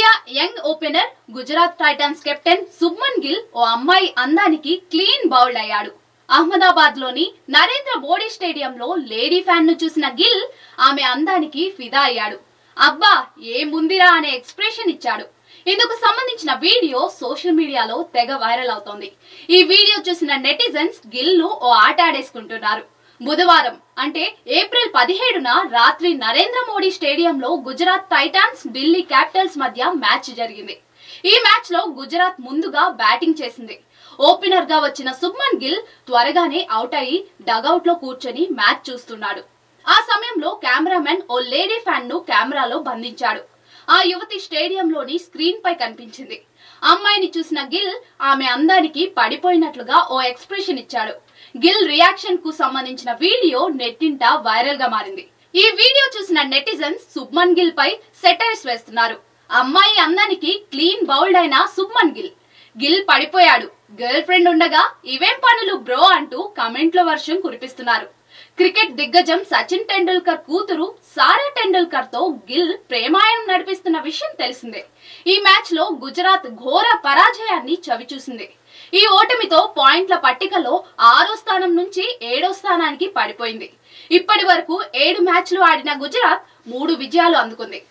Team India young opener Gujarat Titans captain Shubman Gill ఓ అమ్మాయి అందానికి క్లీన్ బౌల్డ్ అయ్యాడు. అహ్మదాబాద్ లోని నరేంద్ర మోడీ స్టేడియంలో లేడీ ఫ్యాన్ ను చూసిన గిల్ ఆమె అందానికి ఫిదా అయ్యాడు. అబ్బా ఏముందిరా అనే ఎక్స్ప్రెషన్ ఇచ్చాడు. ఇందుకు సంబంధించిన వీడియో సోషల్ మీడియాలో తెగ వైరల్ అవుతోంది. ఈ వీడియో చూసిన నెటిజన్స్ గిల్ ను ఓ ఆట ఆడేసుకుంటున్నారు. బుధవారం అంటే ఏప్రిల్ 17న రాత్రి నరేంద్ర మోడీ స్టేడియంలో గుజరాత్ టైటాన్స్ ఢిల్లీ క్యాపిటల్స్ మధ్య మ్యాచ్ జరిగింది. ఈ మ్యాచ్ లో గుజరాత్ ముందుగా బ్యాటింగ్ చేసింది. ఓపెనర్ గా వచ్చిన శుభ్మన్ గిల్ త్వరగానే అవుట్ అయ్యి డగౌట్ లో కూర్చొని మ్యాచ్ చూస్తున్నాడు. ఆ సమయంలో కెమెరామెన్ ఓ లేడీ ఫ్యాన్ ను కెమెరాలో బంధించాడు. ఆ యువతి స్టేడియంలోని స్క్రీన్ పై కనిపించింది. అమ్మాయిని చూసిన గిల్ ఆమె అందానికి పడిపోయినట్లుగా ఓ ఎక్స్ప్రెషన్ ఇచ్చాడు. గిల్ రియాక్షన్ కు సంబంధించిన వీడియో నెట్టింట వైరల్ గా మారింది. ఈ వీడియో చూసిన నెటిజన్స్ శుభ్మన్ గిల్ పై సెటైర్స్ వేస్తున్నారు. అమ్మాయి అందానికి క్లీన్ బౌల్డ్ అయిన శుభ్మన్ గిల్ పడిపోయాడు, గర్ల్ ఫ్రెండ్ ఉండగా ఇవేం పనులు బ్రో అంటూ కమెంట్ల వర్షం కురిపిస్తున్నారు. క్రికెట్ దిగ్గజం సచిన్ టెండూల్కర్ కూతురు సారా టెండూల్కర్ తో గిల్ ప్రేమాయణం నడిపిస్తున్న విషయం తెలిసిందే. ఈ మ్యాచ్ లో గుజరాత్ ఘోర పరాజయాన్ని చవిచూసింది. ఈ ఓటమితో పాయింట్ల పట్టికలో 6వ స్థానం నుంచి 7వ స్థానానికి పడిపోయింది. ఇప్పటి వరకు 7 మ్యాచ్లు ఆడిన గుజరాత్ 3 విజయాలు అందుకుంది.